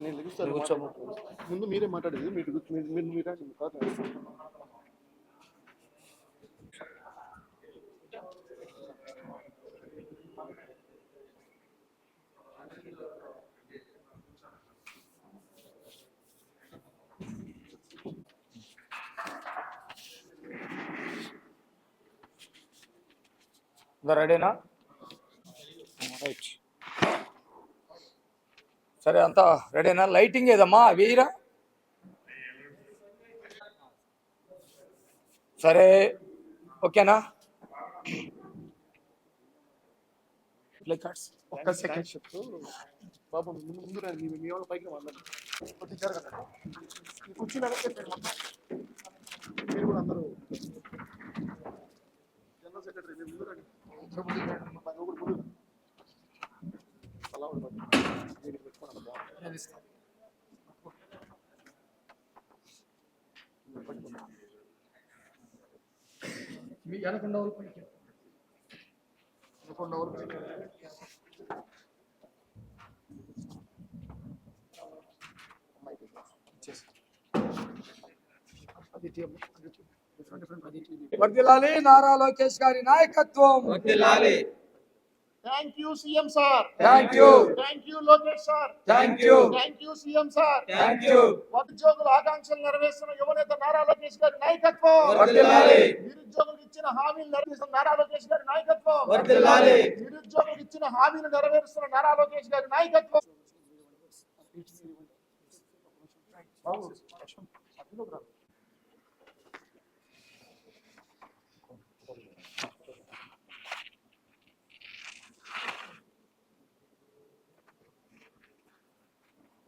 నేను లెగిస్తాను. ముందు మీరే మాట్లాడేది. మీరు రెడీనా? రైట్. సరే, అంతా రెడీనా? లైటింగ్ ఏదమ్మా వేయరా? సరే, ఓకేనా? ఒక్క సెకండ్ చెప్తూ బాబు ముందు రండి. మీ వాళ్ళ పైకి వాళ్ళని కొట్టించారు కదా, కూర్చుని మీరు కూడా అందరూ జనరల్ సెక్రటరీ మీరు ముందు రండి. ముందు అలా ఉండదు. మీ వెనకుండా వర్ధిల్లాలి నారా లోకేష్ గారి నాయకత్వం. వర్ధిల్లాలి. Thank you CM sir. Thank you. Thank you Lokesh sir. Thank you. Thank you CM sir. Thank you. ఉద్యోగుల ఆకాంక్షలు నెరవేరుస్తున్న యువనేత నారా లోకేష్ గారి నాయకత్వం. వర్ధిల్లాలి. నిరుద్యోగులకు ఇచ్చిన హామీలు నెరవేరుస్తున్న నారా లోకేష్ గారి నాయకత్వం. వర్ధిల్లాలి. నిరుద్యోగులకు ఇచ్చిన హామీలు నెరవేరుస్తున్న నారా లోకేష్ గారి నాయకత్వం.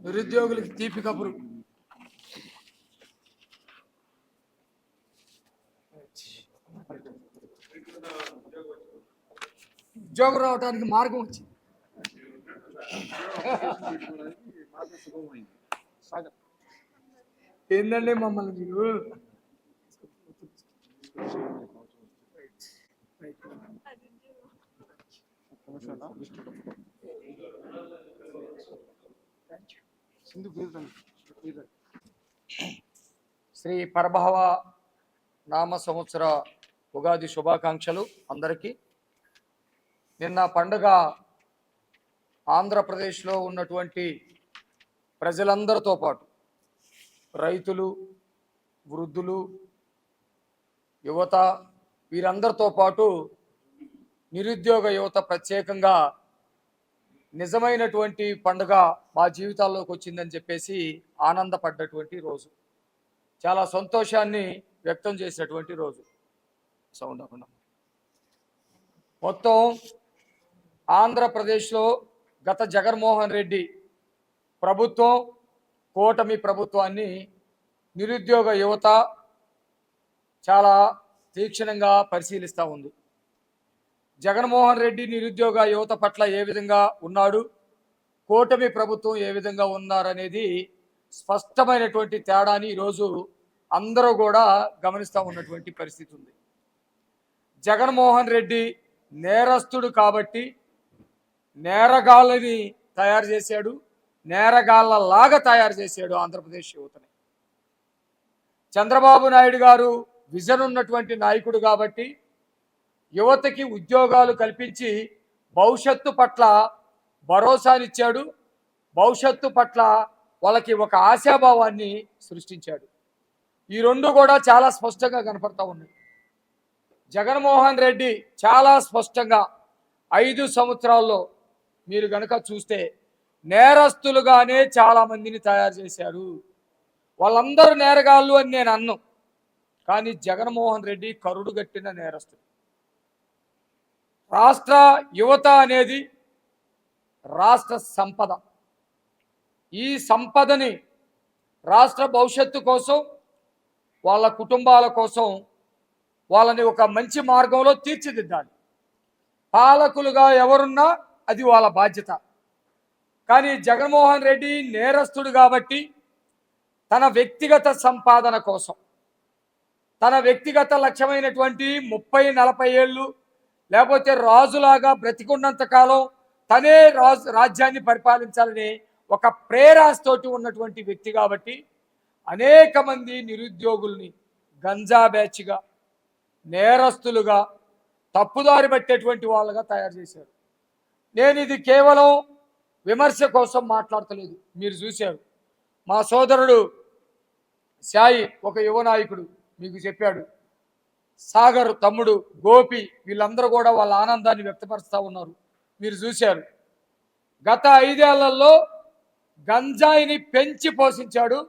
నిరుద్యోగులకి తీపి కబురు. ఉద్యోగం రావడానికి మార్గం వచ్చింది. ఏందండి మమ్మల్ని మీరు శ్రీ పరభవ నామ సంవత్సర ఉగాది శుభాకాంక్షలు అందరికీ. నిన్న పండుగ ఆంధ్రప్రదేశ్లో ఉన్నటువంటి ప్రజలందరితో పాటు రైతులు, వృద్ధులు, యువత వీరందరితో పాటు నిరుద్యోగ యువత ప్రత్యేకంగా నిజమైనటువంటి పండుగ మా జీవితాల్లోకి వచ్చిందని చెప్పేసి ఆనందపడ్డటువంటి రోజు, చాలా సంతోషాన్ని వ్యక్తం చేసినటువంటి రోజు. సౌండ్ అవ్వకుండా మొత్తం ఆంధ్రప్రదేశ్లో గత జగన్మోహన్ రెడ్డి ప్రభుత్వం, కూటమి ప్రభుత్వాన్ని నిరుద్యోగ యువత చాలా తీక్షణంగా పరిశీలిస్తూ ఉంది. జగన్మోహన్ రెడ్డి నిరుద్యోగ యువత పట్ల ఏ విధంగా ఉన్నాడు, కూటమి ప్రభుత్వం ఏ విధంగా ఉన్నారనేది స్పష్టమైనటువంటి తేడాని ఈరోజు అందరూ కూడా గమనిస్తూ ఉన్నటువంటి పరిస్థితి ఉంది. జగన్మోహన్ రెడ్డి నేరస్తుడు కాబట్టి నేరగాళ్ళని తయారు చేశాడు, నేరగాళ్ళలాగా తయారు చేశాడు ఆంధ్రప్రదేశ్ యువతని. చంద్రబాబు నాయుడు గారు విజన్ ఉన్నటువంటి నాయకుడు కాబట్టి యువతకి ఉద్యోగాలు కల్పించి భవిష్యత్తు పట్ల భరోసానిచ్చాడు, భవిష్యత్తు పట్ల వాళ్ళకి ఒక ఆశాభావాన్ని సృష్టించాడు. ఈ రెండు కూడా చాలా స్పష్టంగా కనపడతా ఉన్నాయి. జగన్మోహన్ రెడ్డి చాలా స్పష్టంగా 5 సంవత్సరాల్లో మీరు గనక చూస్తే నేరస్తులుగానే చాలా మందిని తయారు చేశారు. వాళ్ళందరూ నేరగాళ్ళు అని నేను అన్ను, కానీ జగన్మోహన్ రెడ్డి కరుడు గట్టిన నేరస్తుడు. రాష్ట్ర యువత అనేది రాష్ట్ర సంపద. ఈ సంపదని రాష్ట్ర భవిష్యత్తు కోసం, వాళ్ళ కుటుంబాల కోసం వాళ్ళని ఒక మంచి మార్గంలో తీర్చిదిద్దాలి. పాలకులుగా ఎవరున్నా అది వాళ్ళ బాధ్యత. కానీ జగన్మోహన్ రెడ్డి నేరస్తుడు కాబట్టి తన వ్యక్తిగత సంపాదన కోసం, తన వ్యక్తిగత లక్ష్యమైనటువంటి 30-40 ఏళ్ళు లేకపోతే రాజులాగా బ్రతికున్నంత కాలం తనే రాజ్యాన్ని పరిపాలించాలని ఒక ప్రేరాస్తోటి ఉన్నటువంటి వ్యక్తి కాబట్టి అనేక మంది నిరుద్యోగుల్ని గంజా బ్యాచ్గా, నేరస్తులుగా, తప్పుదారి పట్టేటువంటి వాళ్ళగా తయారు చేశారు. నేను ఇది కేవలం విమర్శ కోసం మాట్లాడతలేదు. మీరు చూశారు, మా సోదరుడు సాయి ఒక యువ నాయకుడు మీకు చెప్పాడు, సాగర్ తమ్ముడు గోపి, వీళ్ళందరూ కూడా వాళ్ళ ఆనందాన్ని వ్యక్తపరుస్తూ ఉన్నారు. మీరు చూశారు, గత 5 ఏళ్లలో గంజాయిని పెంచి పోషించాడు.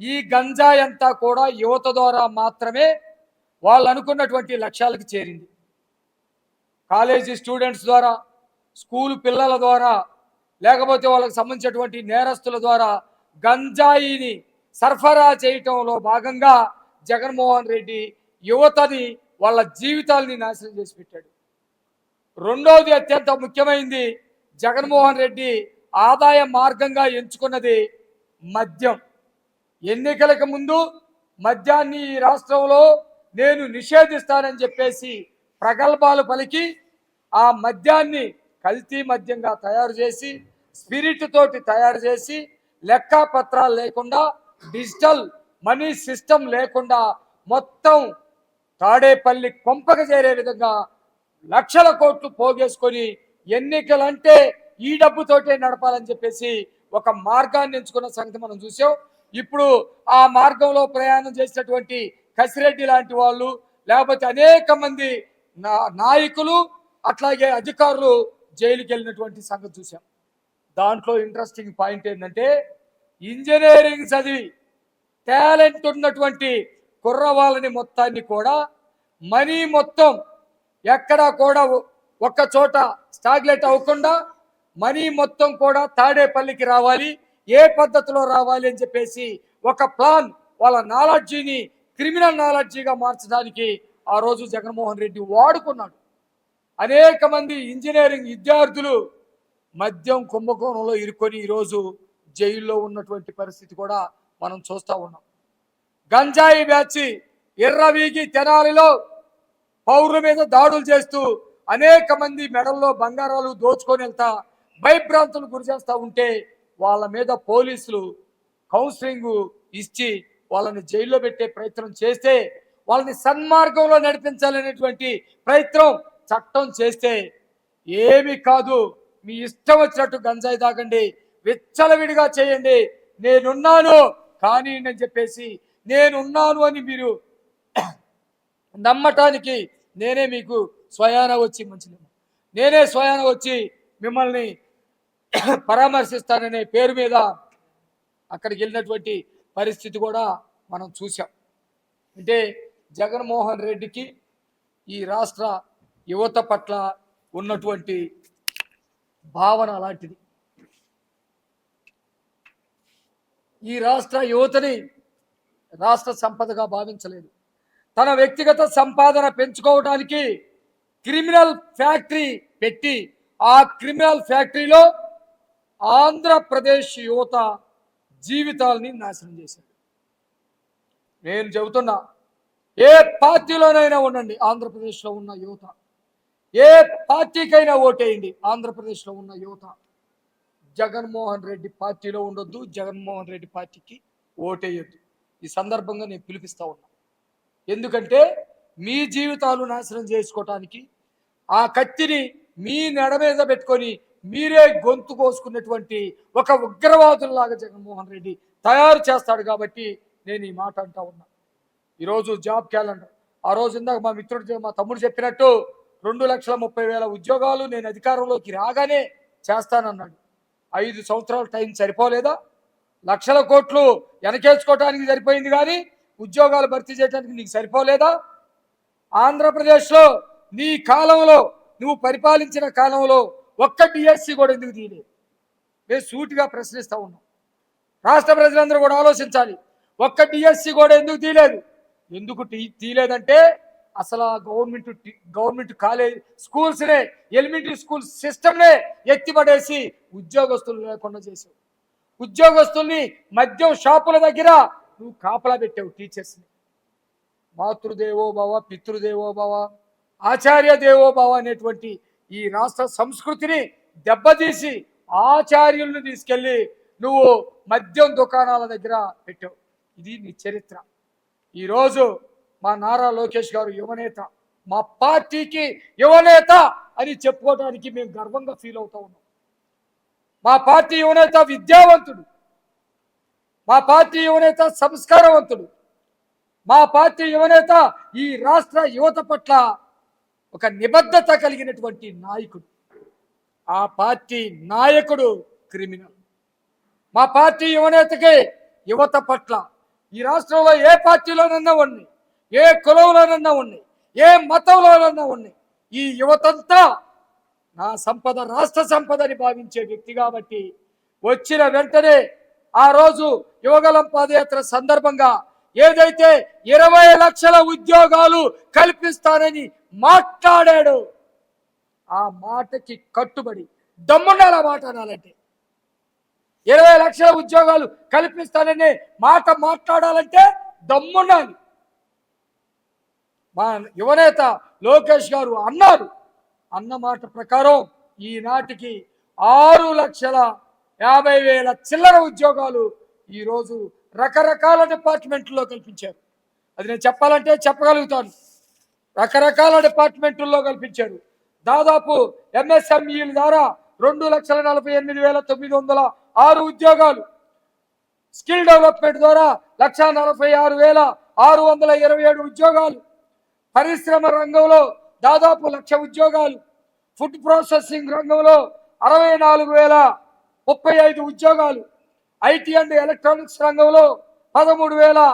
ఈ గంజాయి అంతా కూడా యువత ద్వారా మాత్రమే వాళ్ళు అనుకున్నటువంటి లక్ష్యాలకు చేరింది. కాలేజీ స్టూడెంట్స్ ద్వారా, స్కూల్ పిల్లల ద్వారా, లేకపోతే వాళ్ళకి సంబంధించినటువంటి నేరస్తుల ద్వారా గంజాయిని సరఫరా చేయటంలో భాగంగా జగన్మోహన్ రెడ్డి యువతని వాళ్ళ జీవితాలని నాశనం చేసి పెట్టాడు. రెండోది అత్యంత ముఖ్యమైనది, జగన్మోహన్ రెడ్డి ఆదాయ మార్గంగా ఎంచుకున్నది మద్యం. ఎన్నికలకు ముందు మద్యాన్ని ఈ రాష్ట్రంలో నేను నిషేధిస్తానని చెప్పేసి ప్రగల్భాలు పలికి ఆ మద్యాన్ని కల్తీ మద్యంగా తయారు చేసి, స్పిరిట్ తోటి తయారు చేసి, లెక్కపత్రాలు లేకుండా, డిజిటల్ మనీ సిస్టమ్ లేకుండా మొత్తం తాడేపల్లి కొంపక చేరే విధంగా లక్షల కోట్లు పోగేసుకొని ఎన్నికలంటే ఈ డబ్బుతోటే నడపాలని చెప్పేసి ఒక మార్గాన్ని ఎంచుకున్న సంగతి మనం చూసాం. ఇప్పుడు ఆ మార్గంలో ప్రయాణం చేసినటువంటి కసిరెడ్డి లాంటి వాళ్ళు, లేకపోతే అనేక మంది నాయకులు, అట్లాగే అధికారులు జైలుకి వెళ్ళినటువంటి సంగతి చూసాం. దాంట్లో ఇంట్రెస్టింగ్ పాయింట్ ఏంటంటే, ఇంజనీరింగ్ చదివి టాలెంట్ ఉన్నటువంటి కుర్రవాళ్ళని మొత్తాన్ని కూడా మనీ మొత్తం ఎక్కడా కూడా ఒక్క చోట స్టాగ్లెట్ అవ్వకుండా మనీ మొత్తం కూడా తాడేపల్లికి రావాలి, ఏ పద్ధతిలో రావాలి అని చెప్పేసి ఒక ప్లాన్, వాళ్ళ నాలెడ్జీని క్రిమినల్ నాలెడ్జీగా మార్చడానికి ఆ రోజు జగన్మోహన్ రెడ్డి వాడుకున్నాడు. అనేక మంది ఇంజనీరింగ్ విద్యార్థులు మద్యం కుంభకోణంలో ఇరుక్కొని ఈరోజు జైల్లో ఉన్నటువంటి పరిస్థితి కూడా మనం చూస్తూ ఉన్నాం. గంజాయి బ్యాచ్ ఎర్రవీగి తెనాలిలో పౌరుల మీద దాడులు చేస్తూ అనేక మంది మెడల్లో బంగారాలు దోచుకొని వెళ్తా భయభ్రాంతులు గురి చేస్తూ ఉంటే వాళ్ళ మీద పోలీసులు కౌన్సిలింగ్ ఇచ్చి వాళ్ళని జైల్లో పెట్టే ప్రయత్నం చేస్తే, వాళ్ళని సన్మార్గంలో నడిపించాలనేటువంటి ప్రయత్నం చట్టం చేస్తే, ఏమి కాదు మీ ఇష్టం వచ్చినట్టు గంజాయి తాగండి, విచ్చలవిడిగా చేయండి, నేనున్నాను కానీ అని చెప్పేసి, నేనున్నాను అని మీరు నమ్మటానికి నేనే మీకు స్వయాన వచ్చి నేనే స్వయాన వచ్చి మిమ్మల్ని పరామర్శిస్తాననే పేరు మీద అక్కడికి వెళ్ళినటువంటి పరిస్థితి కూడా మనం చూసాం. అంటే జగన్మోహన్ రెడ్డికి ఈ రాష్ట్ర యువత పట్ల ఉన్నటువంటి భావన అలాంటిది. ఈ రాష్ట్ర యువతని రాష్ట్ర సంపదగా భావించలేదు. తన వ్యక్తిగత సంపాదన పెంచుకోవడానికి క్రిమినల్ ఫ్యాక్టరీ పెట్టి ఆ క్రిమినల్ ఫ్యాక్టరీలో ఆంధ్రప్రదేశ్ యువత జీవితాలని నాశనం చేశాడు. నేను చెబుతున్నా, ఏ పార్టీలోనైనా ఉండండి, ఆంధ్రప్రదేశ్లో ఉన్న యువత, ఏ పార్టీకైనా ఓటేయండి, ఆంధ్రప్రదేశ్లో ఉన్న యువత జగన్మోహన్ రెడ్డి పార్టీలో ఉండొద్దు, జగన్మోహన్ రెడ్డి పార్టీకి ఓటేయొద్దు. ఈ సందర్భంగా నేను పిలిపిస్తా ఉన్నా. ఎందుకంటే మీ జీవితాలు నాశనం చేసుకోవటానికి ఆ కత్తిని మీ నెడ మీద పెట్టుకొని మీరే గొంతు కోసుకున్నటువంటి ఒక ఉగ్రవాదుల్లాగా జగన్మోహన్ రెడ్డి తయారు చేస్తాడు. కాబట్టి నేను ఈ మాట అంటా ఉన్నా. ఈరోజు జాబ్ క్యాలెండర్, ఆ రోజు ఇందాక మా తమ్ముడు చెప్పినట్టు 2,30,000 ఉద్యోగాలు నేను అధికారంలోకి రాగానే చేస్తానన్నాడు. 5 సంవత్సరాల టైం సరిపోలేదా? లక్షల కోట్లు వెనకేసుకోవటానికి సరిపోయింది, కానీ ఉద్యోగాలు భర్తీ చేయడానికి నీకు సరిపోలేదా? ఆంధ్రప్రదేశ్లో నీ కాలంలో, నువ్వు పరిపాలించిన కాలంలో ఒక్క డిఎస్సి కూడా ఎందుకు తీయలేదు? మేము సూటిగా ప్రశ్నిస్తూ ఉన్నాం. రాష్ట్ర ప్రజలందరూ కూడా ఆలోచించాలి. ఒక్క డిఎస్సి కూడా ఎందుకు తీయలేదు? ఎందుకు తీయలేదంటే అసలు గవర్నమెంట్ కాలేజ్ స్కూల్స్నే, ఎలిమెంటరీ స్కూల్ సిస్టమ్నే ఎత్తిపడేసి ఉద్యోగస్తులు లేకుండా చేసావు. ఉద్యోగస్తుల్ని మద్యం షాపుల దగ్గర నువ్వు కాపలా పెట్టావు. టీచర్స్ని మాతృదేవో భవ, పితృదేవో భవ, ఆచార్య దేవో భవ అనేటువంటి ఈ రాష్ట్ర సంస్కృతిని దెబ్బతీసి ఆచార్యులను తీసుకెళ్ళి నువ్వు మద్యం దుకాణాల దగ్గర పెట్టావు. ఇది నీ చరిత్ర. ఈరోజు మా నారా లోకేష్ గారు యువనేత, మా పార్టీకి యువనేత అని చెప్పుకోవడానికి మేము గర్వంగా ఫీల్ అవుతా ఉన్నాం. మా పార్టీ యువనేత విద్యావంతుడు, మా పార్టీ యువనేత సంస్కారవంతుడు, మా పార్టీ యువనేత ఈ రాష్ట్ర యువత పట్ల ఒక నిబద్ధత కలిగినటువంటి నాయకుడు. ఆ పార్టీ నాయకుడు క్రిమినల్. మా పార్టీ యువనేతకి యువత పట్ల ఈ రాష్ట్రంలో ఏ పార్టీలోనన్నా ఉన్నాయి, ఏ కులంలోనన్నా ఉన్నాయి, ఏ మతంలోనన్నా ఉన్నాయి, ఈ యువతంతా నా సంపద రాష్ట్ర సంపద అని భావించే వ్యక్తి కాబట్టి వచ్చిన వెంటనే ఆ రోజు యువగలం పాదయాత్ర సందర్భంగా ఏదైతే 20 లక్షల ఉద్యోగాలు కల్పిస్తానని మాట్లాడాడు, ఆ మాటకి కట్టుబడి దమ్ముండాలి. ఆ మాట అనాలంటే 20 లక్షల ఉద్యోగాలు కల్పిస్తానని మాట మాట్లాడాలంటే దమ్ముండాలి. మా యువనేత లోకేష్ గారు అన్నారు. అన్న మాట ప్రకారం ఈనాటికి 6,50,000 చిల్లర ఉద్యోగాలు ఈరోజు రకరకాల డిపార్ట్మెంట్లో కల్పించారు. అది నేను చెప్పాలంటే చెప్పగలుగుతాను. రకరకాల డిపార్ట్మెంట్లో కల్పించారు. దాదాపు ఎంఎస్ఎంఈల ద్వారా 2,48,906 ఉద్యోగాలు, స్కిల్ డెవలప్మెంట్ ద్వారా 1,46,627 ఉద్యోగాలు, పరిశ్రమ రంగంలో దాదాపు 1,00,000 ఉద్యోగాలు, ఫుడ్ ప్రాసెసింగ్ రంగంలో 64,035 ఉద్యోగాలు, ఐటీ అండ్ ఎలక్ట్రానిక్స్ రంగంలో 13,000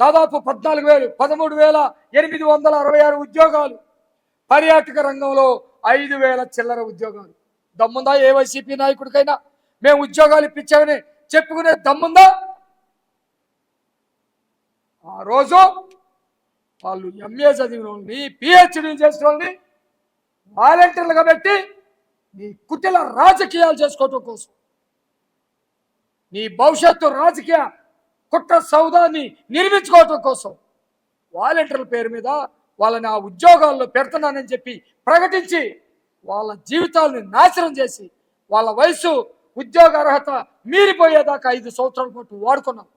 దాదాపు 13,866 ఉద్యోగాలు, పర్యాటక రంగంలో 5,000 చిల్లర ఉద్యోగాలు. దమ్ముందా ఏ వైసీపీ నాయకుడికైనా మేము ఉద్యోగాలు ఇప్పించామని చెప్పుకునే దమ్ముందా? ఆ రోజు వాళ్ళు ఎంఏ చదివిన వాళ్ళని, పిహెచ్డీ చేసిన వాళ్ళని వాలంటీర్లుగా పెట్టి నీ కుటిల రాజకీయాలు చేసుకోవటం కోసం, నీ భవిష్యత్తు రాజకీయ కుట్ర సౌదాన్ని నిర్మించుకోవటం కోసం వాలంటీర్ల పేరు మీద వాళ్ళని ఆ ఉద్యోగాల్లో పెడుతున్నానని చెప్పి ప్రకటించి వాళ్ళ జీవితాలను నాశనం చేసి వాళ్ళ వయసు ఉద్యోగ అర్హత మీరిపోయేదాకా 5 సంవత్సరాల పాటు వాడుకున్నాం.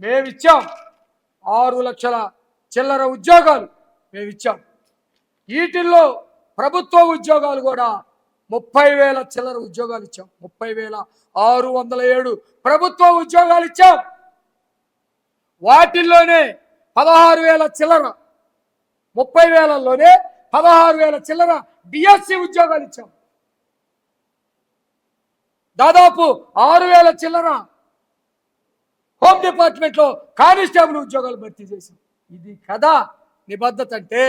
మేమిచ్చాం 6 లక్షల చిల్లర ఉద్యోగాలు మేమిచ్చాం. వీటిల్లో ప్రభుత్వ ఉద్యోగాలు కూడా 30,000 చిల్లర ఉద్యోగాలు ఇచ్చాం. 30,607 ప్రభుత్వ ఉద్యోగాలు ఇచ్చాం. వాటిల్లోనే 16,000 చిల్లర, 30,000లోనే 16,000 చిల్లర డిఎస్సి ఉద్యోగాలు ఇచ్చాం. దాదాపు 6,000 చిల్లర హోమ్ డిపార్ట్మెంట్లో కానిస్టేబుల్ ఉద్యోగాలు భర్తీ చేశాం. ఇది కదా నిబద్ధత అంటే,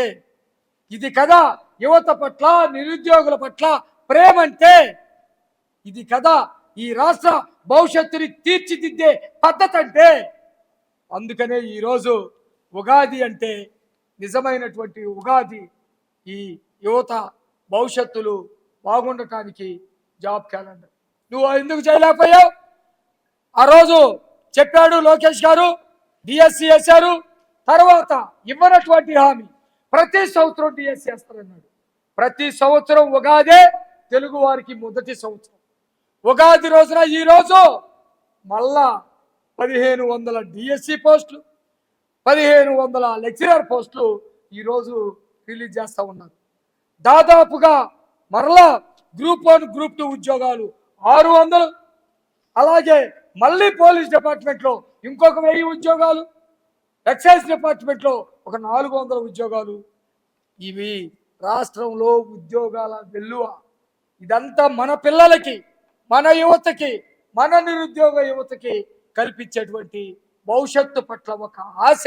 ఇది కదా యువత పట్ల నిరుద్యోగుల పట్ల ప్రేమ అంటే, ఇది కదా ఈ రాష్ట్ర భవిష్యత్తుని తీర్చిదిద్దే పద్ధతి అంటే. అందుకనే ఈరోజు ఉగాది అంటే నిజమైనటువంటి ఉగాది. ఈ యువత భవిష్యత్తులు బాగుండటానికి జాబ్ క్యాలెండర్. నువ్వు ఎందుకు చేయలేకపోయావు? ఆ రోజు చెప్పాడు లోకేష్ గారు, డిఎస్సి వేశారు. తర్వాత ఇవ్వనటువంటి హామీ ప్రతి సంవత్సరం డిఎస్సి వేస్తారన్నాడు. ప్రతి సంవత్సరం ఉగాదే తెలుగు వారికి మొదటి సంవత్సరం. ఉగాది రోజున ఈరోజు మళ్ళా 1,500 డిఎస్సి పోస్టులు, 1,500 లెక్చరర్ పోస్టులు ఈరోజు రిలీజ్ చేస్తూ ఉన్నారు. దాదాపుగా మరలా గ్రూప్ 1 గ్రూప్ 2 ఉద్యోగాలు 600, అలాగే మళ్ళీ పోలీస్ డిపార్ట్మెంట్లో ఇంకొక 1000 ఉద్యోగాలు, ఎక్సైజ్ డిపార్ట్మెంట్లో ఒక 400 ఉద్యోగాలు. ఇవి రాష్ట్రంలో ఉద్యోగాల వెల్లువ. ఇదంతా మన పిల్లలకి, మన యువతకి, మన నిరుద్యోగ యువతకి కల్పించేటువంటి భవిష్యత్తు పట్ల ఒక ఆశ.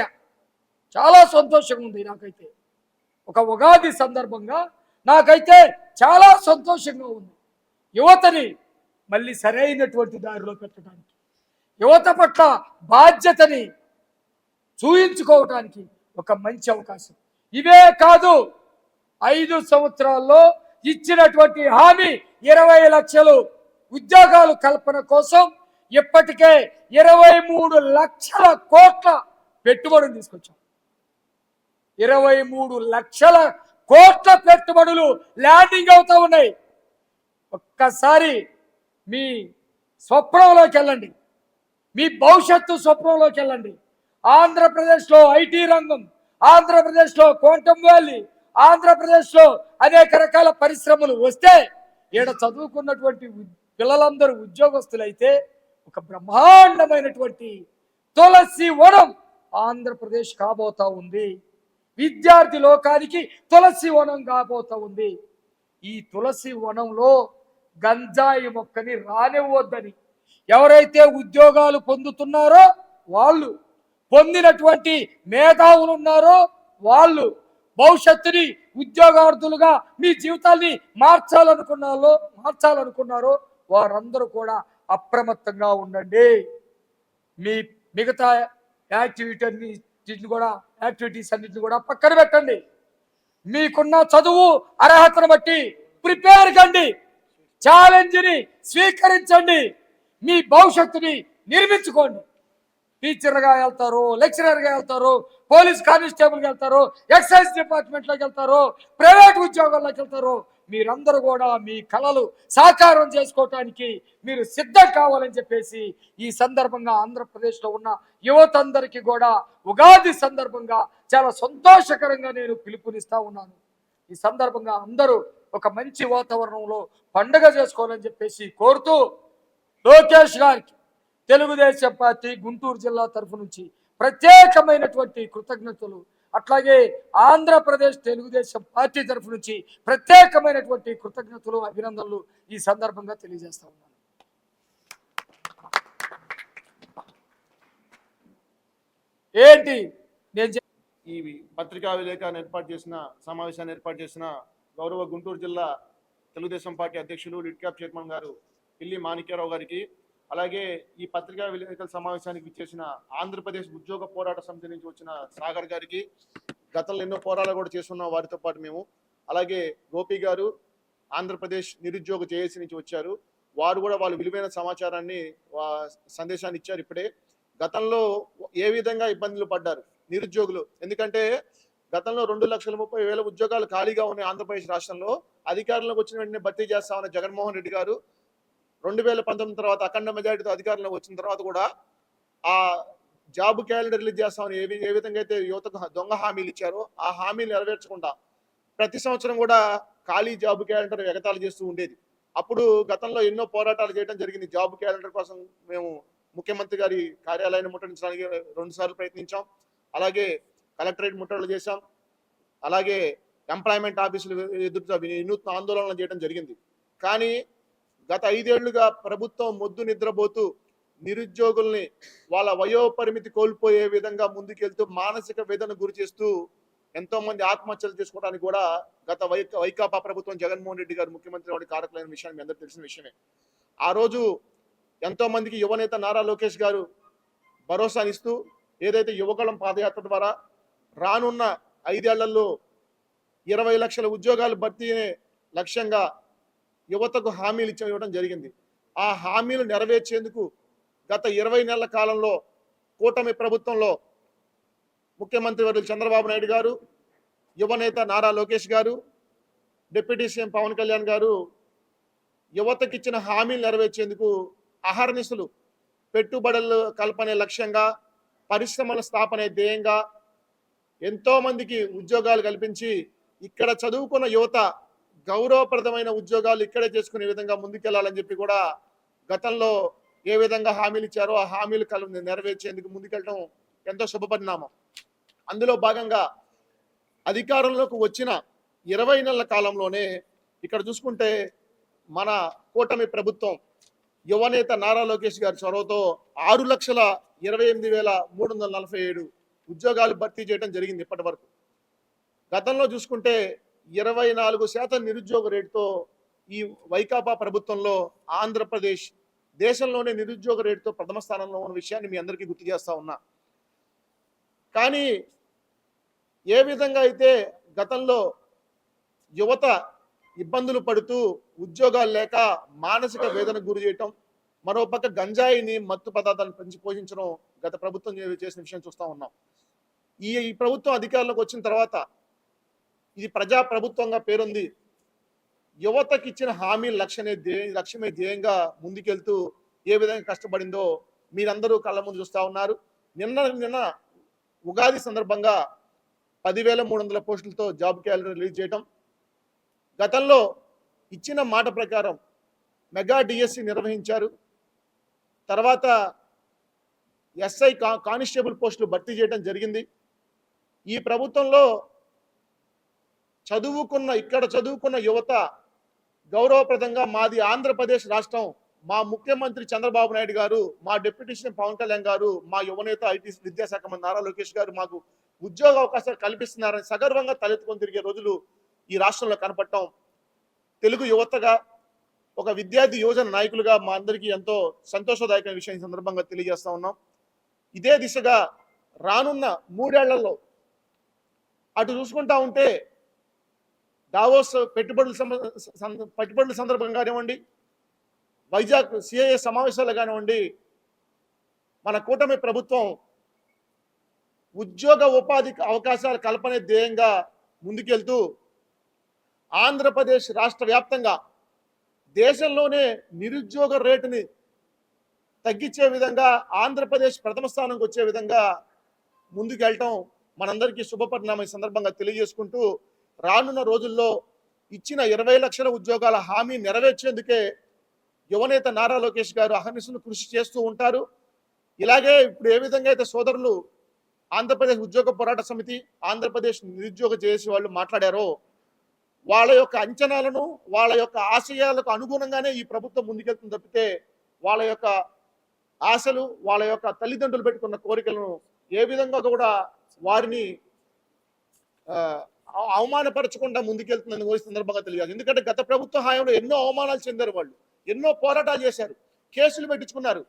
చాలా సంతోషంగా ఉంది నాకైతే. ఒక ఉగాది సందర్భంగా నాకైతే చాలా సంతోషంగా ఉంది. యువతని మళ్ళీ సరైనటువంటి దారిలో పెట్టడానికి, యువత పట్ల బాధ్యతని చూయించుకోవటానికి ఒక మంచి అవకాశం. ఇవే కాదు, 5 సంవత్సరాల్లో ఇచ్చినటువంటి హామీ 20 లక్షలు ఉద్యోగాలు కల్పన కోసం ఇప్పటికే 23 లక్షల కోట్ల పెట్టుబడులు తీసుకొచ్చాం. 23 లక్షల కోట్ల పెట్టుబడులు ల్యాండింగ్ అవుతా ఉన్నాయి. ఒక్కసారి మీ స్వప్నంలోకి వెళ్ళండి, మీ భవిష్యత్తు స్వప్నంలోకి వెళ్ళండి. ఆంధ్రప్రదేశ్లో ఐటీ రంగం, ఆంధ్రప్రదేశ్లో క్వాంటమ్ వ్యాలీ, ఆంధ్రప్రదేశ్లో అనేక రకాల పరిశ్రమలు వస్తే ఈడ చదువుకున్నటువంటి పిల్లలందరూ ఉద్యోగస్తులైతే ఒక బ్రహ్మాండమైనటువంటి తులసి వనం ఆంధ్రప్రదేశ్ కాబోతా ఉంది. విద్యార్థి లోకానికి తులసి వనం కాబోతా ఉంది. ఈ తులసి వనంలో గంజాయి మొక్కని రానివ్వద్దని ఎవరైతే ఉద్యోగాలు పొందుతున్నారో వాళ్ళు, పొందినటువంటి మేధావులు ఉన్నారో వాళ్ళు, భవిష్యత్తుని ఉద్యోగార్థులుగా మీ జీవితాన్ని మార్చాలనుకున్నారో వారందరూ కూడా అప్రమత్తంగా ఉండండి. మీ మిగతా యాక్టివిటీస్ అన్నింటిని కూడా పక్కన పెట్టండి. మీకున్న చదువు అర్హతను బట్టి ప్రిపేర్ కండి, ఛాలెంజ్ని స్వీకరించండి, మీ భవిష్యత్తుని నిర్మించుకోండి. టీచర్గా వెళ్తారు, లెక్చరర్గా వెళ్తారు, పోలీస్ కానిస్టేబుల్గా వెళ్తారు, ఎక్సైజ్ డిపార్ట్మెంట్లోకి వెళ్తారు, ప్రైవేట్ ఉద్యోగాల్లోకి వెళ్తారు. మీరందరూ కూడా మీ కళలు సాకారం చేసుకోవటానికి మీరు సిద్ధం కావాలని చెప్పేసి ఈ సందర్భంగా ఆంధ్రప్రదేశ్లో ఉన్న యువత అందరికీ కూడా ఉగాది సందర్భంగా చాలా సంతోషకరంగా నేను పిలుపునిస్తా ఉన్నాను. ఈ సందర్భంగా అందరూ ఒక మంచి వాతావరణంలో పండుగ చేసుకోవాలని చెప్పేసి కోరుతూ లోకేష్ గారికి తెలుగుదేశం పార్టీ గుంటూరు జిల్లా తరఫు నుంచి ప్రత్యేకమైనటువంటి కృతజ్ఞతలు, అట్లాగే ఆంధ్రప్రదేశ్ తెలుగుదేశం పార్టీ తరఫు నుంచి ప్రత్యేకమైనటువంటి కృతజ్ఞతలు, అభినందనలు ఈ సందర్భంగా తెలియజేస్తా ఉన్నాను. ఏంటి నేను ఈ పత్రికా విలేకరులను సమావేశాన్ని ఏర్పాటు చేసిన గౌరవ గుంటూరు జిల్లా తెలుగుదేశం పార్టీ అధ్యక్షులు లిడ్ క్యాప్ చైర్మన్ గారు పిల్లి మాణిక్యరావు గారికి, అలాగే ఈ పత్రికా విలేకరుల సమావేశానికి ఇచ్చేసిన ఆంధ్రప్రదేశ్ ఉద్యోగ పోరాట సమితి నుంచి వచ్చిన సాగర్ గారికి, గతంలో ఎన్నో పోరాటాలు కూడా చేస్తున్న వారితో పాటు మేము, అలాగే గోపి గారు ఆంధ్రప్రదేశ్ నిరుద్యోగ జేఏసీ నుంచి వచ్చారు. వారు కూడా వాళ్ళు విలువైన సమాచారాన్ని సందేశాన్ని ఇచ్చారు. ఇప్పుడే గతంలో ఏ విధంగా ఇబ్బందులు పడ్డారు నిరుద్యోగులు, ఎందుకంటే గతంలో 2,30,000 ఉద్యోగాలు ఖాళీగా ఉన్నాయి ఆంధ్రప్రదేశ్ రాష్ట్రంలో. అధికారంలోకి వచ్చిన వెంటనే భర్తీ చేస్తామన్న జగన్మోహన్ రెడ్డి గారు 2019 తర్వాత అఖండ మెజారిటీతో అధికారంలోకి వచ్చిన తర్వాత కూడా ఆ జాబ్ క్యాలెండర్ రిలీజ్ చేస్తామని ఏ విధంగా అయితే యువతకు దొంగ హామీలు ఇచ్చారో ఆ హామీలు నెరవేర్చకుండా ప్రతి సంవత్సరం కూడా ఖాళీ జాబ్ క్యాలెండర్ ఎగతాళి చేస్తూ ఉండేది. అప్పుడు గతంలో ఎన్నో పోరాటాలు చేయడం జరిగింది. జాబ్ క్యాలెండర్ కోసం మేము ముఖ్యమంత్రి గారి కార్యాలయాన్ని ముట్టడించడానికి 2 సార్లు ప్రయత్నించాం. అలాగే కలెక్టరేట్ ముట్టడులు చేశాం. అలాగే ఎంప్లాయ్మెంట్ ఆఫీసులు ఎదుట వినూత్న ఆందోళనలు చేయడం జరిగింది. కానీ గత 5 ఏళ్లుగా ప్రభుత్వం మొద్దు నిద్రపోతూ నిరుద్యోగుల్ని వాళ్ళ వయోపరిమితి కోల్పోయే విధంగా ముందుకెళ్తూ మానసిక వేదన గురి చేస్తూ ఎంతో మంది ఆత్మహత్యలు చేసుకోవడానికి కూడా గత వైకాపా ప్రభుత్వం జగన్మోహన్ రెడ్డి గారు ముఖ్యమంత్రి వాడి కారకులైన విషయాన్ని మీ అందరికీ తెలిసిన విషయమే. ఆ రోజు ఎంతో మందికి యువనేత నారా లోకేష్ గారు భరోసానిస్తూ ఏదైతే యువగళం పాదయాత్ర ద్వారా రానున్న 5 ఏళ్లలో 20 లక్షల ఉద్యోగాలు భర్తీనే లక్ష్యంగా యువతకు హామీలు ఇవ్వడం జరిగింది. ఆ హామీలు నెరవేర్చేందుకు గత 20 నెలల కాలంలో కూటమి ప్రభుత్వంలో ముఖ్యమంత్రి వర్యులు చంద్రబాబు నాయుడు గారు, యువనేత నారా లోకేష్ గారు, డిప్యూటీ సీఎం పవన్ కళ్యాణ్ గారు యువతకి ఇచ్చిన హామీలు నెరవేర్చేందుకు అహర్నిశలు పెట్టుబడులు కల్పనే లక్ష్యంగా, పరిశ్రమల స్థాపనే ధ్యేయంగా ఎంతో మందికి ఉద్యోగాలు కల్పించి ఇక్కడ చదువుకున్న యువత గౌరవప్రదమైన ఉద్యోగాలు ఇక్కడే చేసుకునే విధంగా ముందుకెళ్లాలని చెప్పి కూడా గతంలో ఏ విధంగా హామీలు ఇచ్చారో ఆ హామీలు నెరవేర్చేందుకు ముందుకెళ్ళడం ఎంతో శుభపరిణామం. అందులో భాగంగా అధికారంలోకి వచ్చిన 20 నెలల కాలంలోనే ఇక్కడ చూసుకుంటే మన కూటమి ప్రభుత్వం యువనేత నారా లోకేష్ గారి చొరవతో 6,28,347 ఉద్యోగాలు భర్తీ చేయడం జరిగింది ఇప్పటి వరకు. గతంలో చూసుకుంటే 24% నిరుద్యోగ రేటుతో ఈ వైకాపా ప్రభుత్వంలో ఆంధ్రప్రదేశ్ దేశంలోనే నిరుద్యోగ రేటుతో ప్రథమ స్థానంలో ఉన్న విషయాన్ని మీ అందరికీ గుర్తు చేస్తా ఉన్నా. కానీ ఏ విధంగా అయితే గతంలో యువత ఇబ్బందులు పడుతూ ఉద్యోగాలు లేక మానసిక వేదనకు గురి చేయటం, మరోపక్క గంజాయిని మత్తు పదార్థాలను పెంచి పోషించడం గత ప్రభుత్వం చేసిన విషయం చూస్తూ ఉన్నాం. ఈ ప్రభుత్వం అధికారంలోకి వచ్చిన తర్వాత ఇది ప్రజా ప్రభుత్వంగా పేరుంది. యువతకి ఇచ్చిన హామీ లక్ష్యమే ధ్యేయంగా ముందుకెళ్తూ ఏ విధంగా కష్టపడిందో మీరందరూ కళ్ళ ముందు చూస్తూ ఉన్నారు. నిన్న ఉగాది సందర్భంగా 10,300 పోస్టులతో జాబ్ క్యాలెండర్ రిలీజ్ చేయటం, గతంలో ఇచ్చిన మాట ప్రకారం మెగా డిఎస్సి నిర్వహించారు. తర్వాత ఎస్ఐ కానిస్టేబుల్ పోస్టులు భర్తీ చేయడం జరిగింది. ఈ ప్రభుత్వంలో ఇక్కడ చదువుకున్న యువత గౌరవప్రదంగా మాది ఆంధ్రప్రదేశ్ రాష్ట్రం, మా ముఖ్యమంత్రి చంద్రబాబు నాయుడు గారు, మా డిప్యూటీ సీఎం పవన్ కళ్యాణ్ గారు, మా యువనేత ఐటీ విద్యాశాఖ మంత్రి నారా లోకేష్ గారు మాకు ఉద్యోగ అవకాశాలు కల్పిస్తున్నారని సగర్వంగా తలెత్తుకొని తిరిగే రోజులు ఈ రాష్ట్రంలో కనపడటం, తెలుగు యువతగా ఒక విద్యార్థి యువజన నాయకులుగా మా అందరికీ ఎంతో సంతోషదాయకమైన విషయం ఈ సందర్భంగా తెలియజేస్తా ఉన్నాం. ఇదే దిశగా రానున్న 3 ఏళ్లలో అటు చూసుకుంటా ఉంటే దావోస్ పెట్టుబడుల సందర్భంగా కానివ్వండి, వైజాగ్ సిఐఏ సమావేశాలు కానివ్వండి, మన కూటమి ప్రభుత్వం ఉద్యోగ ఉపాధి అవకాశాల కల్పనే ధ్యేయంగా ముందుకెళ్తూ ఆంధ్రప్రదేశ్ రాష్ట్ర వ్యాప్తంగా దేశంలోనే నిరుద్యోగ రేటుని తగ్గించే విధంగా ఆంధ్రప్రదేశ్ ప్రథమ స్థానంకి వచ్చే విధంగా ముందుకెళ్ళటం మనందరికీ శుభపరిణామం ఈ సందర్భంగా తెలియజేసుకుంటూ, రానున్న రోజుల్లో ఇచ్చిన 20 లక్షల ఉద్యోగాల హామీ నెరవేర్చేందుకే యువనేత నారా లోకేష్ గారు అహర్నిశలు కృషి చేస్తూ ఉంటారు. ఇలాగే ఇప్పుడు ఏ విధంగా అయితే సోదరులు ఆంధ్రప్రదేశ్ ఉద్యోగ పోరాట సమితి, ఆంధ్రప్రదేశ్ నిరుద్యోగ జేఏసీ వాళ్ళు మాట్లాడారో, వాళ్ళ యొక్క అంచనాలను, వాళ్ళ యొక్క ఆశయాలకు అనుగుణంగానే ఈ ప్రభుత్వం ముందుకెళ్తుంది తప్పితే వాళ్ళ యొక్క ఆశలు, వాళ్ళ యొక్క తల్లిదండ్రులు పెట్టుకున్న కోరికలను ఏ విధంగా కూడా వారిని అవమానపరచకుండా ముందుకెళ్తుందని ఈ సందర్భంగా తెలియదు. ఎందుకంటే గత ప్రభుత్వ హయాంలో ఎన్నో అవమానాలు చెందారు, వాళ్ళు ఎన్నో పోరాటాలు చేశారు, కేసులు పెట్టించుకున్నారు,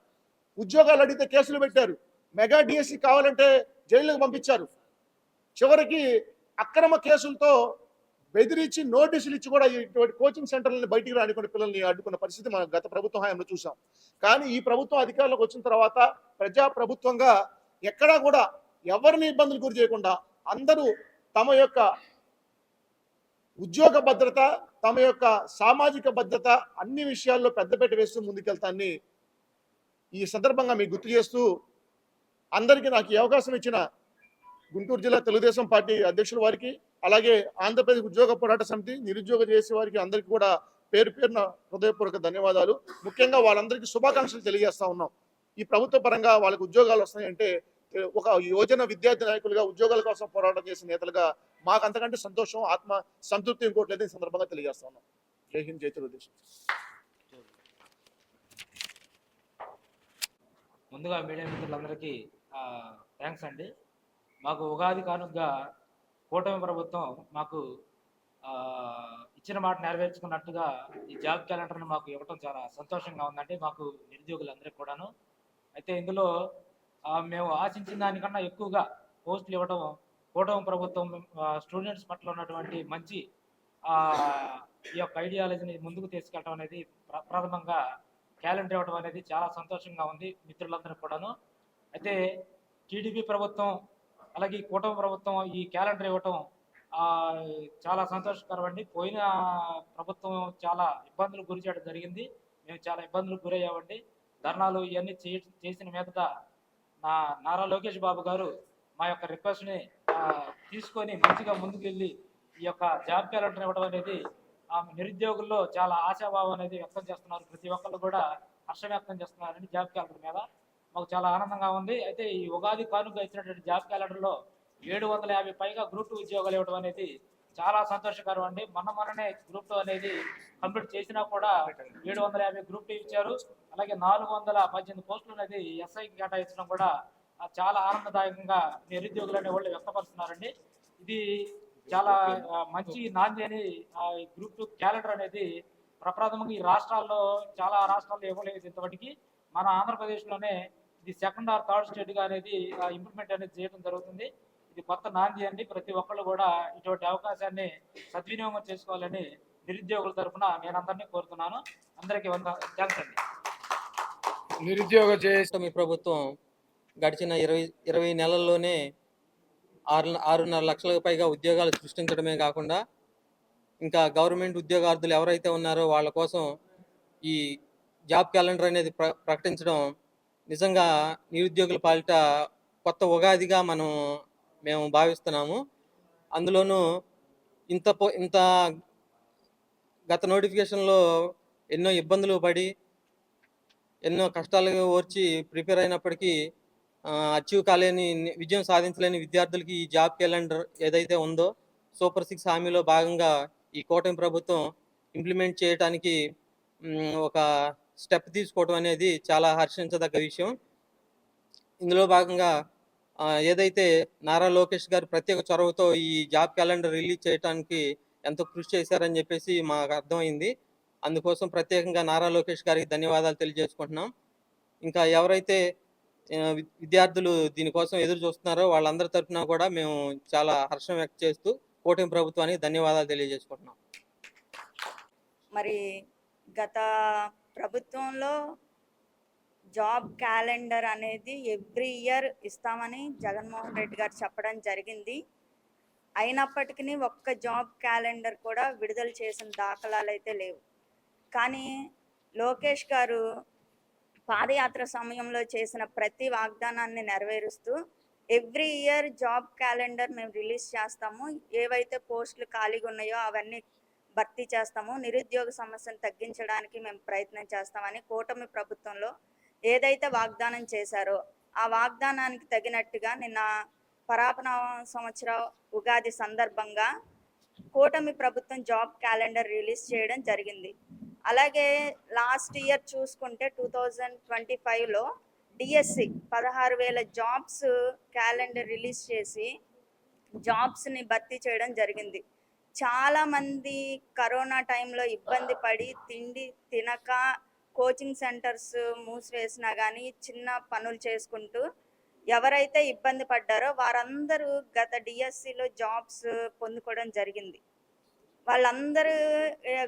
ఉద్యోగాలు అడిగితే కేసులు పెట్టారు, మెగా డిఎస్సి కావాలంటే జైలుకు పంపించారు, చివరికి అక్రమ కేసులతో బెదిరించి నోటీసులు ఇచ్చి కూడా ఇటువంటి కోచింగ్ సెంటర్లను బయటికి రానికొని పిల్లల్ని అడ్డుకున్న పరిస్థితి మనం గత ప్రభుత్వ హయాంలో చూసాం. కానీ ఈ ప్రభుత్వం అధికారంలోకి వచ్చిన తర్వాత ప్రజా ప్రభుత్వంగా ఎక్కడా కూడా ఎవరిని ఇబ్బందులు గురి చేయకుండా అందరూ తమ యొక్క ఉద్యోగ భద్రత, తమ యొక్క సామాజిక భద్రత అన్ని విషయాల్లో పెద్దపీట వేస్తూ ముందుకెళ్తాన్ని ఈ సందర్భంగా మీకు గుర్తు చేస్తూ, అందరికీ నాకు ఈ అవకాశం ఇచ్చిన గుంటూరు జిల్లా తెలుగుదేశం పార్టీ అధ్యక్షుల వారికి, అలాగే ఆంధ్రప్రదేశ్ ఉద్యోగ పోరాట సమితి, నిరుద్యోగ చేసే వారికి అందరికీ కూడా పేరు పేరున హృదయపూర్వక ధన్యవాదాలు. ముఖ్యంగా వాళ్ళందరికీ శుభాకాంక్షలు తెలియజేస్తా ఉన్నాం. ఈ ప్రభుత్వ పరంగా వాళ్ళకి ఉద్యోగాలు వస్తాయంటే ఒక యువజన విద్యార్థి నాయకులుగా ఉద్యోగాల కోసం పోరాటం చేసిన నేతలుగా మాకు అంతకంటే సంతోషం, ఆత్మ సంతృప్తి ఇంకోటి లేదు ఈ సందర్భంగా తెలియజేస్తా ఉన్నాం. జై హింద్, జై తెలుగుదేశం. ముందుగా మీడియా మిత్రులందరికీ థ్యాంక్స్ అండి. మాకు ఉగాది కానుకగా కూటమి ప్రభుత్వం మాకు ఇచ్చిన మాట నెరవేర్చుకున్నట్టుగా ఈ జాబ్ క్యాలెండర్ను మాకు ఇవ్వటం చాలా సంతోషంగా ఉందండి, మాకు నిరుద్యోగులందరికీ కూడాను. అయితే ఇందులో మేము ఆశించిన దానికన్నా ఎక్కువగా పోస్టులు ఇవ్వడం, కూటమి ప్రభుత్వం స్టూడెంట్స్ పట్ల ఉన్నటువంటి మంచి ఈ యొక్క ఐడియాలజీని ముందుకు తీసుకెళ్ళడం అనేది, ప్రథమంగా క్యాలెండర్ ఇవ్వడం అనేది చాలా సంతోషంగా ఉంది మిత్రులందరికీ కూడాను. అయితే టీడీపీ ప్రభుత్వం అలాగే కూటమి ప్రభుత్వం ఈ క్యాలెండర్ ఇవ్వటం చాలా సంతోషకరం అండి. పోయిన ప్రభుత్వం చాలా ఇబ్బందులకు గురి చేయడం జరిగింది, మేము చాలా ఇబ్బందులకు గురయ్యామండి. ధర్నాలు ఇవన్నీ చేసిన మీదట నారా లోకేష్ బాబు గారు మా యొక్క రిక్వెస్ట్ని తీసుకొని మంచిగా ముందుకు వెళ్ళి ఈ యొక్క జాబ్ క్యాలెండర్ ఇవ్వడం అనేది నిరుద్యోగుల్లో చాలా ఆశాభావం అనేది వ్యక్తం చేస్తున్నారు. ప్రతి ఒక్కళ్ళు కూడా హర్షం వ్యక్తం చేస్తున్నారండి జాబ్ క్యాలెండర్ మీద. మాకు చాలా ఆనందంగా ఉంది. అయితే ఈ ఉగాది కానుక ఇచ్చినటువంటి జాబ్ క్యాలెండర్లో 750 పైగా గ్రూప్ 2 ఉద్యోగాలు ఇవ్వడం అనేది చాలా సంతోషకరం అండి. మొన్ననే గ్రూప్ 2 అనేది కంప్లీట్ చేసినా కూడా 750 గ్రూప్ 2 ఇచ్చారు. అలాగే 418 పోస్టులు అనేది ఎస్ఐకి కేటాయించడం కూడా చాలా ఆనందదాయకంగా నిరుద్యోగులు అనే వాళ్ళు వ్యక్తపరుస్తున్నారండి. ఇది చాలా మంచి నాంది అని గ్రూప్ 2 క్యాలెండర్ అనేది ప్రప్రథమంగా ఈ రాష్ట్రాల్లో చాలా రాష్ట్రాల్లో ఇవ్వలేదు ఇంతవరకు. మన ఆంధ్రప్రదేశ్లోనే ఇది సెకండ్ ఆర్ థర్డ్ స్టేట్గా అనేది ఇంప్లిమెంట్ అనేది చేయడం జరుగుతుంది. ఇది కొత్త నాంది అండి. ప్రతి ఒక్కళ్ళు కూడా ఇటువంటి అవకాశాన్ని సద్వినియోగం చేసుకోవాలని నిరుద్యోగుల తరఫున నేను అందరినీ కోరుతున్నాను. అందరికీ థ్యాంక్స్ అండి. నిరుద్యోగ చేసే మీ ప్రభుత్వం గడిచిన 20 నెలల్లోనే 6.5 లక్షలకు పైగా ఉద్యోగాలు సృష్టించడమే కాకుండా ఇంకా గవర్నమెంట్ ఉద్యోగార్థులు ఎవరైతే ఉన్నారో వాళ్ళ కోసం ఈ జాబ్ క్యాలెండర్ అనేది ప్రకటించడం నిజంగా నిరుద్యోగుల పాలిట కొత్త ఉగాదిగా మేము భావిస్తున్నాము. అందులోనూ ఇంత గత నోటిఫికేషన్లో ఎన్నో ఇబ్బందులు పడి ఎన్నో కష్టాలు ఓర్చి ప్రిపేర్ అయినప్పటికీ అచీవ్ కాలేని, విజయం సాధించలేని విద్యార్థులకి ఈ జాబ్ క్యాలెండర్ ఏదైతే ఉందో సూపర్ 6 హామీలో భాగంగా ఈ కూటమి ప్రభుత్వం ఇంప్లిమెంట్ చేయడానికి ఒక స్టెప్ తీసుకోవడం అనేది చాలా హర్షించదగ్గ విషయం. ఇందులో భాగంగా ఏదైతే నారా లోకేష్ గారు ప్రత్యేక చొరవతో ఈ జాబ్ క్యాలెండర్ రిలీజ్ చేయడానికి ఎంతో కృషి చేశారని చెప్పేసి మాకు అర్థమైంది. అందుకోసం ప్రత్యేకంగా నారా లోకేష్ గారికి ధన్యవాదాలు తెలియజేసుకుంటున్నాం. ఇంకా ఎవరైతే విద్యార్థులు దీనికోసం ఎదురు చూస్తున్నారో వాళ్ళందరి తరఫున కూడా మేము చాలా హర్షం వ్యక్తం చేస్తూ కూటమి ప్రభుత్వానికి ధన్యవాదాలు తెలియజేసుకుంటున్నాం. మరి గత ప్రభుత్వంలో జాబ్ క్యాలెండర్ అనేది ఎవ్రీ ఇయర్ ఇస్తామని జగన్మోహన్ రెడ్డి గారు చెప్పడం జరిగింది. అయినప్పటికీ ఒక్క జాబ్ క్యాలెండర్ కూడా విడుదల చేసిన దాఖలాలు అయితే లేవు. కానీ లోకేష్ గారు పాదయాత్ర సమయంలో చేసిన ప్రతి వాగ్దానాన్ని నెరవేరుస్తూ ఎవ్రీ ఇయర్ జాబ్ క్యాలెండర్ మేము రిలీజ్ చేస్తాము, ఏవైతే పోస్టులు ఖాళీగా ఉన్నాయో అవన్నీ భర్తీ చేస్తాము, నిరుద్యోగ సమస్యను తగ్గించడానికి మేము ప్రయత్నం చేస్తామని కూటమి ప్రభుత్వంలో ఏదైతే వాగ్దానం చేశారో ఆ వాగ్దానానికి తగినట్టుగా నిన్న పరాపన సంవత్సర ఉగాది సందర్భంగా కూటమి ప్రభుత్వం జాబ్ క్యాలెండర్ రిలీజ్ చేయడం జరిగింది. అలాగే లాస్ట్ ఇయర్ చూసుకుంటే 2025లో డిఎస్సి 16,000 జాబ్స్ క్యాలెండర్ రిలీజ్ చేసి జాబ్స్ని భర్తీ చేయడం జరిగింది. చాలామంది కరోనా టైంలో ఇబ్బంది పడి తిండి తినక కోచింగ్ సెంటర్స్ మూసివేసినా కానీ చిన్న పనులు చేసుకుంటూ ఎవరైతే ఇబ్బంది పడ్డారో వారందరూ గత డిఎస్సిలో జాబ్స్ పొందుకోవడం జరిగింది. వాళ్ళందరూ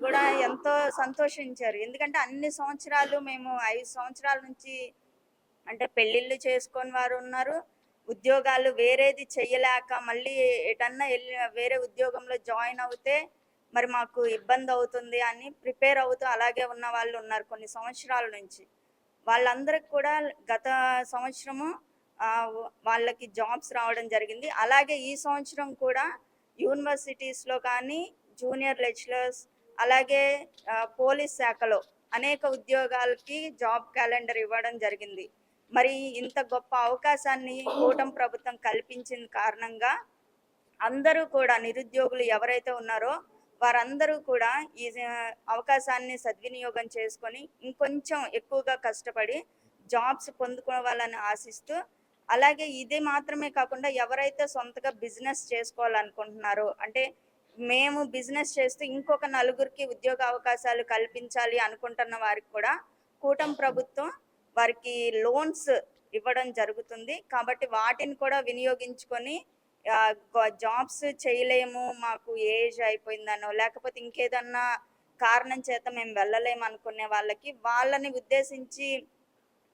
కూడా ఎంతో సంతోషించారు. ఎందుకంటే అన్ని సంవత్సరాలు మేము 5 సంవత్సరాల నుంచి అంటే పెళ్ళిళ్ళు చేసుకొని వారు ఉన్నారు, ఉద్యోగాలు వేరేది చెయ్యలేక మళ్ళీ ఎటన్నా వెళ్ళి వేరే ఉద్యోగంలో జాయిన్ అవుతే మరి మాకు ఇబ్బంది అవుతుంది అని ప్రిపేర్ అవుతూ అలాగే ఉన్న వాళ్ళు ఉన్నారు కొన్ని సంవత్సరాల నుంచి. వాళ్ళందరికి కూడా గత సంవత్సరము వాళ్ళకి జాబ్స్ రావడం జరిగింది. అలాగే ఈ సంవత్సరం కూడా యూనివర్సిటీస్లో కానీ జూనియర్ లెక్చరర్స్ అలాగే పోలీస్ శాఖలో అనేక ఉద్యోగాలకి జాబ్ క్యాలెండర్ ఇవ్వడం జరిగింది. మరి ఇంత గొప్ప అవకాశాన్ని కూటమి ప్రభుత్వం కల్పించిన కారణంగా అందరూ కూడా నిరుద్యోగులు ఎవరైతే ఉన్నారో వారందరూ కూడా ఈ అవకాశాన్ని సద్వినియోగం చేసుకొని ఇంకొంచెం ఎక్కువగా కష్టపడి జాబ్స్ పొందుకోవాలని ఆశిస్తూ, అలాగే ఇది మాత్రమే కాకుండా ఎవరైతే సొంతగా బిజినెస్ చేసుకోవాలనుకుంటున్నారో అంటే మేము బిజినెస్ చేస్తూ ఇంకొక నలుగురికి ఉద్యోగ అవకాశాలు కల్పించాలి అనుకుంటున్న వారికి కూడా కూటమి ప్రభుత్వం వారికి లోన్స్ ఇవ్వడం జరుగుతుంది. కాబట్టి వాటిని కూడా వినియోగించుకొని జాబ్స్ చేయలేము, మాకు ఏజ్ అయిపోయిందనో లేకపోతే ఇంకేదన్నా కారణం చేత మేము వెళ్ళలేము అనుకునే వాళ్ళని ఉద్దేశించి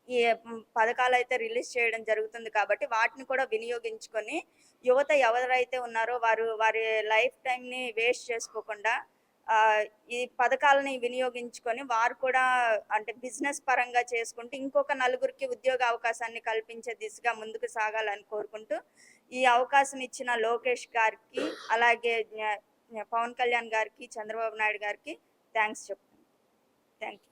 ఈ పథకాలు అయితే రిలీజ్ చేయడం జరుగుతుంది. కాబట్టి వాటిని కూడా వినియోగించుకొని యువత ఎవరైతే ఉన్నారో వారి లైఫ్ టైంని వేస్ట్ చేసుకోకుండా ఈ పథకాలని వినియోగించుకొని వారు కూడా అంటే బిజినెస్ పరంగా చేసుకుంటూ ఇంకొక నలుగురికి ఉద్యోగ అవకాశాన్ని కల్పించే దిశగా ముందుకు సాగాలని కోరుకుంటూ ఈ అవకాశం ఇచ్చిన లోకేష్ గారికి అలాగే పవన్ కళ్యాణ్ గారికి చంద్రబాబు నాయుడు గారికి థ్యాంక్స్ చెప్తాను. Thank you.